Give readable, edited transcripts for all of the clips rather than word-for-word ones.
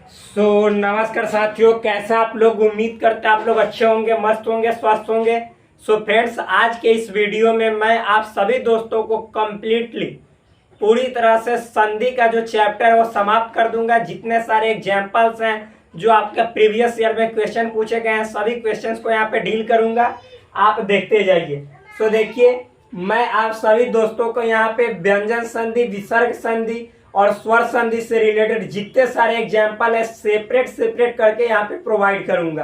नमस्कार साथियों, कैसे आप लोग। उम्मीद करते हैं आप लोग अच्छे होंगे, मस्त होंगे, स्वस्थ होंगे। फ्रेंड्स, आज के इस वीडियो में मैं आप सभी दोस्तों को कंप्लीटली पूरी तरह से संधि का जो चैप्टर है वो समाप्त कर दूंगा। जितने सारे एग्जाम्पल्स हैं जो आपके प्रीवियस ईयर में क्वेश्चन पूछे गए हैं, सभी क्वेश्चंस को यहाँ पे डील करूंगा। आप देखते जाइए। देखिए, मैं आप सभी दोस्तों को यहाँ पे व्यंजन संधि, विसर्ग संधि और स्वर संधि से रिलेटेड जितने सारे एग्जाम्पल है सेपरेट करके यहाँ पे प्रोवाइड करूंगा।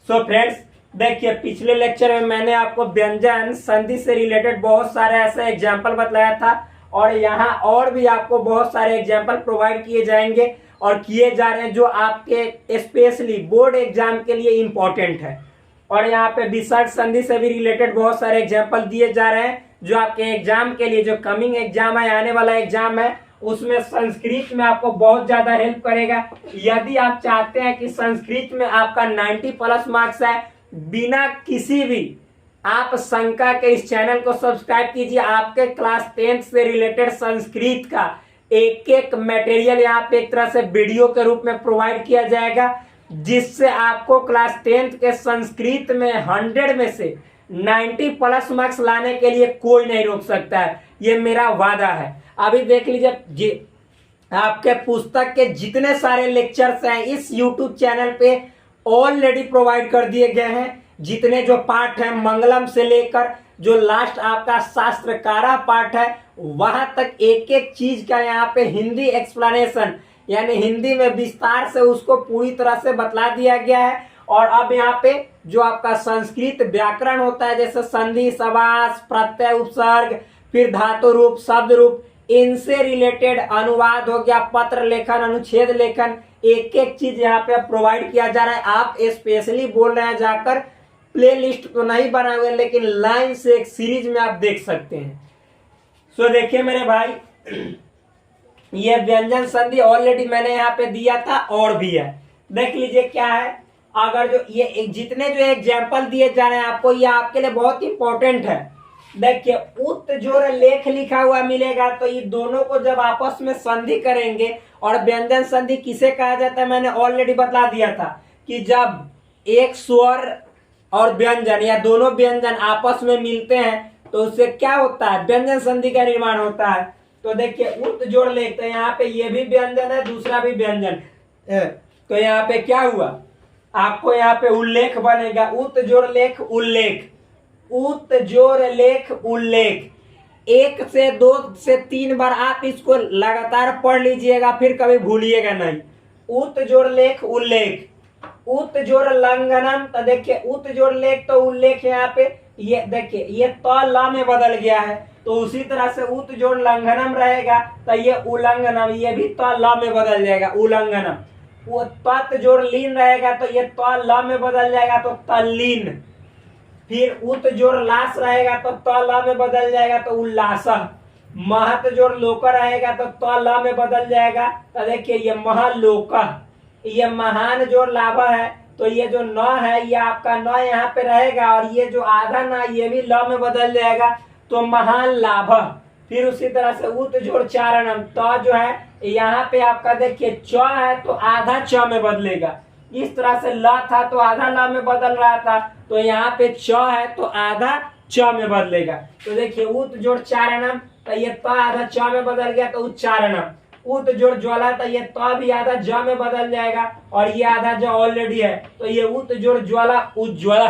फ्रेंड्स, देखिए, पिछले लेक्चर में मैंने आपको व्यंजन संधि से रिलेटेड बहुत सारे ऐसे एग्जाम्पल बताया था और यहाँ और भी आपको बहुत सारे एग्जाम्पल प्रोवाइड किए जाएंगे और किए जा रहे हैं जो आपके स्पेशली बोर्ड एग्जाम के लिए इंपॉर्टेंट है। और यहाँ पे विसर्ग संधि से भी रिलेटेड बहुत सारे एग्जाम्पल दिए जा रहे हैं जो आपके एग्जाम के लिए, जो कमिंग एग्जाम है, आने वाला एग्जाम है, उसमें संस्कृत में आपको बहुत ज्यादा हेल्प करेगा। यदि आप चाहते हैं कि संस्कृत में आपका 90+ मार्क्स है, बिना किसी भी आप शंका के इस चैनल को सब्सक्राइब कीजिए। आपके क्लास 10th से रिलेटेड संस्कृत का एक एक मटेरियल यहाँ पे एक तरह से वीडियो के रूप में प्रोवाइड किया जाएगा, जिससे आपको क्लास 10th के संस्कृत में 100 में से 90+ मार्क्स लाने के लिए कोई नहीं रोक सकता है। ये मेरा वादा है। अभी देख लीजिए, आपके पुस्तक के जितने सारे लेक्चर्स हैं इस YouTube चैनल पे ऑलरेडी प्रोवाइड कर दिए गए हैं। जितने जो पार्ट है मंगलम से लेकर जो लास्ट आपका शास्त्रकारा पार्ट है, वहां तक एक एक चीज का यहाँ पे हिंदी एक्सप्लेनेशन, यानी हिंदी में विस्तार से उसको पूरी तरह से बतला दिया गया है। और अब यहाँ पे जो आपका संस्कृत व्याकरण होता है, जैसे संधि, समास, प्रत्यय, उपसर्ग, फिर धातु रूप, शब्द रूप, इनसे रिलेटेड अनुवाद हो गया, पत्र लेखन, अनुच्छेद लेखन, एक एक चीज यहाँ पे प्रोवाइड किया जा रहा है। आप स्पेशली बोल रहे हैं जाकर प्लेलिस्ट तो नहीं बनाए हुए, लेकिन लाइन से एक सीरीज में आप देख सकते हैं। देखिए मेरे भाई, ये व्यंजन संधि ऑलरेडी मैंने यहाँ पे दिया था और भी है। देख लीजिए क्या है। अगर जो ये जितने जो एग्जाम्पल दिए जा रहे हैं आपको, ये आपके लिए बहुत इंपॉर्टेंट है। देखिए, उत जोड़ लेख लिखा हुआ मिलेगा, तो ये दोनों को जब आपस में संधि करेंगे, और व्यंजन संधि किसे कहा जाता है मैंने ऑलरेडी बता दिया था कि जब एक स्वर और व्यंजन या दोनों व्यंजन आपस में मिलते हैं तो उससे क्या होता है, व्यंजन संधि का निर्माण होता है। तो देखिए, उत जोड़ लेख, तो यहाँ पे ये भी व्यंजन है, दूसरा भी व्यंजन, तो यहाँ पे क्या हुआ, आपको यहाँ पे उल्लेख बनेगा। उत जोड़ लेख उल्लेख, उत जोड़ लेख उल्लेख। 1 से 2 से 3 बार आप इसको लगातार पढ़ लीजिएगा, फिर कभी भूलिएगा नहीं। उत जोड़ लेख उल्लेख, उत जोड़ लंघनम। तो देखिए, उत जोड़ लेख तो उल्लेख यहाँ पे, ये देखिए ये त ल में बदल गया है, तो उसी तरह से उत जोड़ लंघनम रहेगा, तो ये उल्लंघनम, ये भी त ल में बदल जाएगा, उल्लंघनम। वो तत् जोड़ लीन रहेगा, तो ये त ल में बदल जाएगा, तो तल्लीन। फिर उत जोड़ लास रहेगा, तो त ल में बदल जाएगा, तो उल्लास। महत जोड़ लोक रहेगा, तो त ल में बदल जाएगा, तो देखिए ये महालोक। ये महान जोड़ लाभ है, तो ये जो न है ये आपका न यहाँ पे रहेगा, और ये जो आधा न ये भी ल में बदल जाएगा, तो महान लाभ। फिर उसी तरह से उत जोड़ चारणम, तो जो है यहाँ पे आपका देखिए च है तो आधा च में बदलेगा। इस तरह से ल था तो आधा ल में बदल रहा था, तो यहाँ पे च है तो आधा च में बदलेगा। तो देखिए, उत जोड़ चारणम, तो ये त आधा च में बदल गया, तो उच्चारणम। उत जोड़ ज्वाला, तो ये त भी आधा ज में बदल जाएगा, और ये आधा ज ऑलरेडी है, तो ये उत जोड़ ज्वाला उज्ज्वला।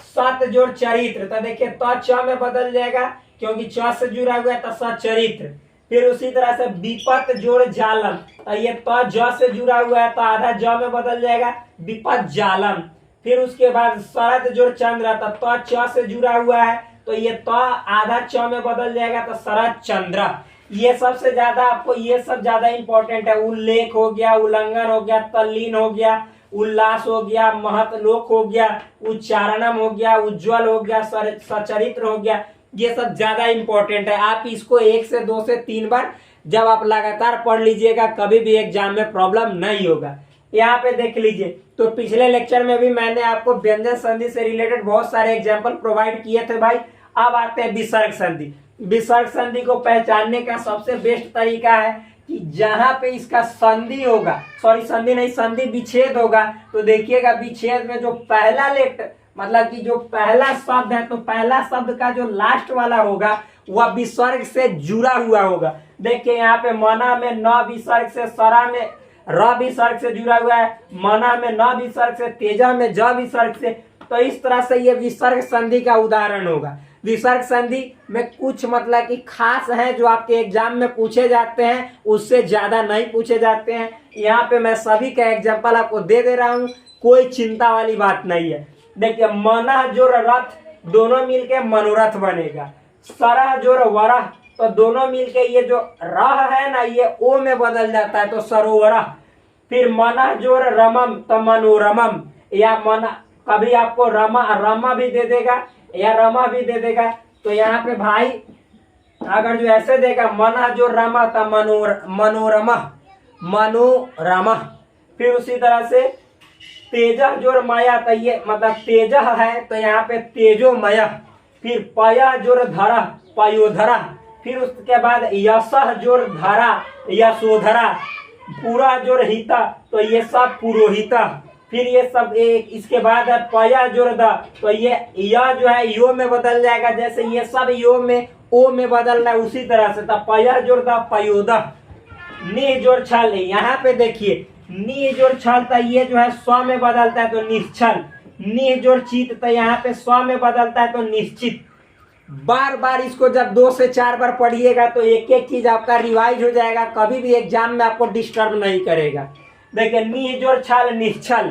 सत जोड़ चरित्र, तो देखिए त च में बदल जाएगा क्योंकि च से जुड़ा हुआ है, तो सचरित्र। फिर उसी तरह से विपत जोड़ जालम, तो ये त ज से जुड़ा हुआ है, तो आधा ज में बदल जाएगा, विपत जालम। फिर उसके बाद शरद जोड़ चंद्र, तो त च से जुड़ा हुआ है, तो ये त आधा च में बदल जाएगा, तो शरद चंद्र। ये सबसे ज्यादा आपको, ये सब ज्यादा इंपॉर्टेंट है। उल्लेख हो गया, उल्लंघन हो गया, तल्लीन हो गया, उल्लास हो गया, महतलोक हो गया, उच्चारणम हो गया, उज्जवल हो गया, सचरित्र हो गया। ये सब ज्यादा इंपॉर्टेंट है। आप इसको 1 से 2 से 3 बार जब आप लगातार पढ़ लीजिएगा, कभी भी एग्जाम में प्रॉब्लम नहीं होगा। यहाँ पे देख लीजिए, तो पिछले लेक्चर में भी मैंने आपको व्यंजन संधि से रिलेटेड बहुत सारे एग्जाम्पल प्रोवाइड किए थे भाई। अब आते हैं विसर्ग संधि। विसर्ग संधि को पहचानने का सबसे बेस्ट तरीका है कि जहां पे इसका संधि होगा, सॉरी संधि नहीं, संधि विच्छेद होगा, तो देखिएगा विच्छेद में जो पहला लेटर मतलब कि जो पहला शब्द है, तो पहला शब्द का जो लास्ट वाला होगा वह विसर्ग से जुड़ा हुआ होगा। देखिए यहाँ पे मना में न विसर्ग से, सरा में र विसर्ग से जुड़ा हुआ है, मना में न विसर्ग से, तेजा में ज विसर्ग से। तो इस तरह से ये विसर्ग संधि का उदाहरण होगा। विसर्ग संधि में कुछ मतलब कि खास है जो आपके एग्जाम में पूछे जाते हैं, उससे ज्यादा नहीं पूछे जाते हैं। यहाँ पे मैं सभी का एग्जाम्पल आपको दे दे रहा हूँ, कोई चिंता वाली बात नहीं है। देखिए मना जोर रथ, दोनों मिलके मनोरथ बनेगा। सरह जोर वरह, तो दोनों मिलके ये जो रह है ना, ये ओ में बदल जाता है, तो सरोवरह। फिर मना जोर रमम, तो मनोरमम, या मना कभी आपको रमा रमा भी दे देगा या रमा भी दे देगा। तो यहाँ पे भाई अगर जो ऐसे देगा मना जो रमा, तो मनोरमा मनोरमा। फिर उसी तरह से तेजा जोर माया, तो ये मतलब तेजा है, तो यहाँ पे तेजो मया। फिर पया जोर धरा, पयोधरा। फिर उसके बाद यशः जोर धरा, यशोधरा। पूरा जोर हिता, तो ये सब पुरोहिता। फिर ये सब एक, इसके बाद है पया जोर द, तो ये या जो है यो में बदल जाएगा, जैसे ये सब यो में ओ में बदल रहा है उसी तरह से। तब पया जोर द पयोदा। नि जोर छल, यहाँ पे देखिए नि जोर छल, तो ये जो है स्व में बदलता है, तो निश्चल। नि जोर चित, तो यहाँ पे स्व में बदलता है, तो निश्चित। बार बार इसको जब 2 से 4 बार पढ़िएगा तो एक एक चीज आपका रिवाइज हो जाएगा, कभी भी एग्जाम में आपको डिस्टर्ब नहीं करेगा। देखिए नि जोर छल निश्चल,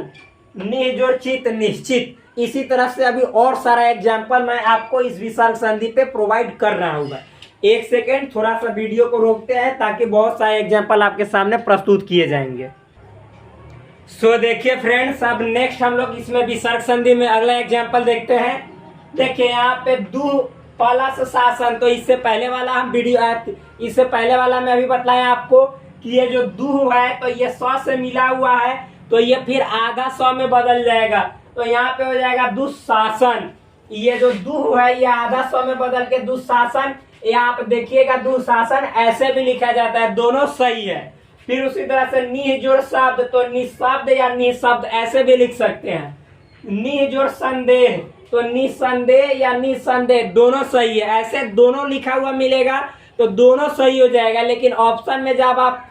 नि जोर चित निश्चित। इसी तरह से अभी और सारा एग्जाम्पल मैं आपको इस विसर्ग संधि पे प्रोवाइड कर रहा हूँ। एक सेकेंड, थोड़ा सा वीडियो को रोकते हैं ताकि बहुत सारे एग्जाम्पल आपके सामने प्रस्तुत किए जाएंगे। सो देखिए फ्रेंड्स, अब नेक्स्ट हम लोग इसमें विसर्ग संधि में अगला एग्जाम्पल देखते हैं। देखिए यहाँ पे दू पलस शासन, तो इससे पहले वाला हम इससे पहले वाला मैं अभी बताया आपको कि ये जो दू है तो ये स से मिला हुआ है, तो ये फिर आधा स में बदल जाएगा, तो यहाँ पे हो जाएगा दुशासन। ये जो दू है ये आधा स में बदल के दुशासन। यहाँ आप देखिएगा दुशासन ऐसे भी लिखा जाता है, दोनों सही है। फिर उसी तरह से निह जोड़ शब्द, तो निशब्द या निशब्द ऐसे भी लिख सकते हैं। निह जोड़ संदेह, तो निसंदेह या निसंदेह दोनों सही है, ऐसे दोनों लिखा हुआ मिलेगा तो दोनों सही हो जाएगा। लेकिन ऑप्शन में जब आप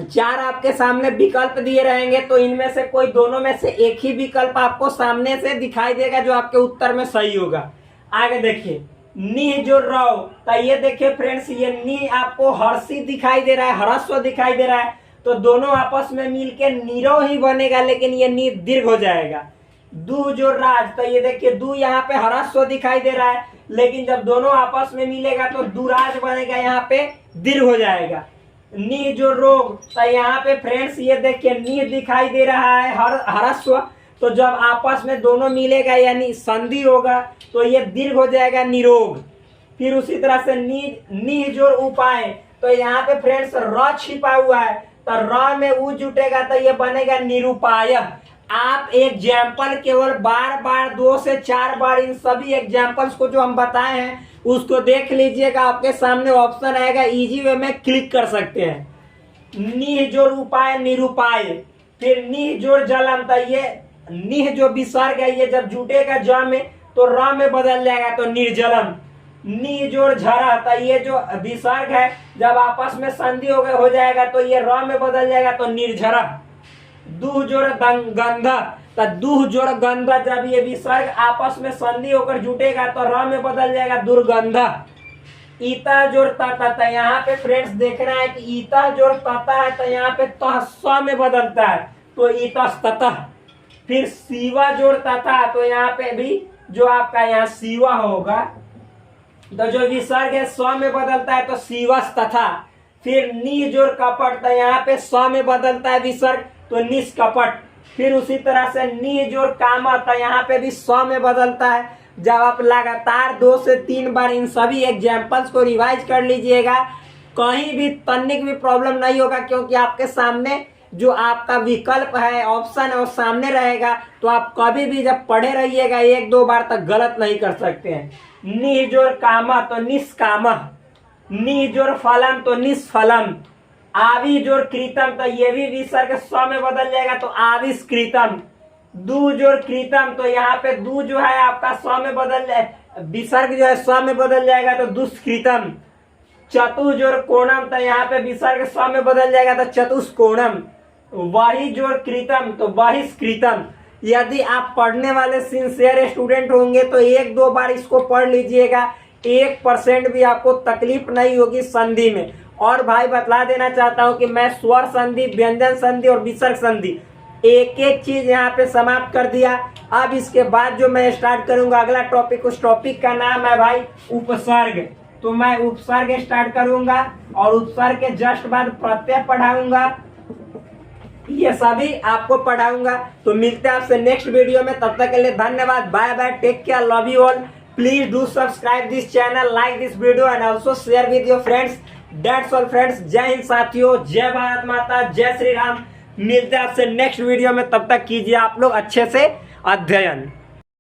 4 आपके सामने विकल्प दिए रहेंगे तो इनमें से कोई दोनों में से एक ही विकल्प आपको सामने से दिखाई देगा जो आपके उत्तर में सही होगा। आगे देखिए निह जो रव, तो ये देखिए फ्रेंड्स, ये नी आपको हर्षित दिखाई दे रहा है, ह्रस्व दिखाई दे रहा है, तो दोनों आपस में मिलके नीरो ही बनेगा, लेकिन ये नी दीर्घ हो जाएगा। दू जो राज, तो ये देखिए दू यहाँ पे ह्रस्व दिखाई दे रहा है, लेकिन जब दोनों आपस में मिलेगा तो दुराज बनेगा, यहाँ पे दीर्घ हो जाएगा। नी जो रोग, तो यहाँ पे फ्रेंड्स ये देखिए नी दिखाई दे रहा है ह्रस्व, तो जब आपस में दोनों मिलेगा यानी संधि होगा तो ये दीर्घ हो जाएगा निरोग। फिर उसी तरह से नी जो उपाय, तो यहाँ पे फ्रेंड्स र छिपा हुआ है, तो र में उ जुटेगा तो ये बनेगा निरुपाय। आप एग्जाम्पल केवल बार बार 2 से 4 बार इन सभी एग्जाम्पल्स को जो हम बताए हैं उसको देख लीजिएगा, आपके सामने ऑप्शन आएगा, इजी वे में क्लिक कर सकते हैं। निह जोड़ उपाय निरुपाय। फिर निह जोड़ जलम, तो ये निह जो विसर्ग है ये जब जुटेगा ज में तो र में बदल जाएगा, तो निर्जलम। निह जोड़ झरा, तो ये जो विसर्ग है जब आपस में संधि हो जाएगा तो ये र में बदल जाएगा, तो निर्झरा। दूह जोड़ गंधा, तो दूह जोड़ गंधा, जब ये विसर्ग आपस में संधि होकर जुटेगा तो र में बदल जाएगा दुर्गंधा। ईता जोड़ तता, तो यहाँ पे फ्रेंड्स देखना है कि ईता जोड़ तता है तो यहाँ पे तह स्व में बदलता है, तो ईतस्ततः। फिर सीवा जोड़ तथा, तो यहाँ पे भी जो आपका यहाँ सीवा होगा, तो जो विसर्ग है स्व में बदलता है, तो सीवस तथा। फिर नी जोड़ कपट, तो यहाँ पे स्व में बदलता है विसर्ग, तो निष्कपट। फिर उसी तरह से नी जोड़ कामा, तो यहाँ पे भी स्व में बदलता है। जब आप लगातार 2 से 3 बार इन सभी एग्जाम्पल्स को रिवाइज कर लीजिएगा, कहीं भी तनिक भी प्रॉब्लम नहीं होगा, क्योंकि आपके सामने जो आपका विकल्प है, ऑप्शन है, वो सामने रहेगा, तो आप कभी भी जब पढ़े रहिएगा 1-2 बार तक गलत नहीं कर सकते हैं। नि जोड़ कामा, तो निष्कामा। नि जोड़ फलम, तो निष्फलम। आवी जोड़ कृतम, तो ये भी विसर्ग स्व में बदल जाएगा, तो आविष्कृतम। दू जोड़ कृतम, तो यहाँ पे दू जो है आपका स्व में बदल जाए, विसर्ग जो है स्व में बदल जाएगा, तो दुष्कृतम। चतु जोड़ कोणम, तो यहाँ पे विसर्ग स्व में बदल जाएगा, तो चतुष्कोणम। वही जोड़ कृतम, तो बहिष्कृतम। यदि आप पढ़ने वाले सिंसियर स्टूडेंट होंगे तो एक दो बार इसको पढ़ लीजिएगा, 1% भी आपको तकलीफ नहीं होगी संधि में। और भाई बतला देना चाहता हूं कि मैं स्वर संधि, व्यंजन संधि और विसर्ग संधि एक एक चीज यहाँ पे समाप्त कर दिया। अब इसके बाद जो मैं स्टार्ट करूंगा अगला टॉपिक, उस टॉपिक का नाम है भाई उपसर्ग। तो मैं उपसर्ग स्टार्ट करूंगा और उपसर्ग के जस्ट बाद प्रत्यय पढ़ाऊंगा, ये सभी आपको पढ़ाऊंगा। तो मिलते हैं आपसे नेक्स्ट वीडियो में, तब तक के लिए धन्यवाद, bye bye, take care, love you all. Please do subscribe this channel, like this video and also share with your friends. That's all friends, जय हिंद साथियों, जय भारत माता, जय श्री राम। मिलते हैं आपसे नेक्स्ट वीडियो में, तब तक कीजिए आप लोग अच्छे से अध्ययन।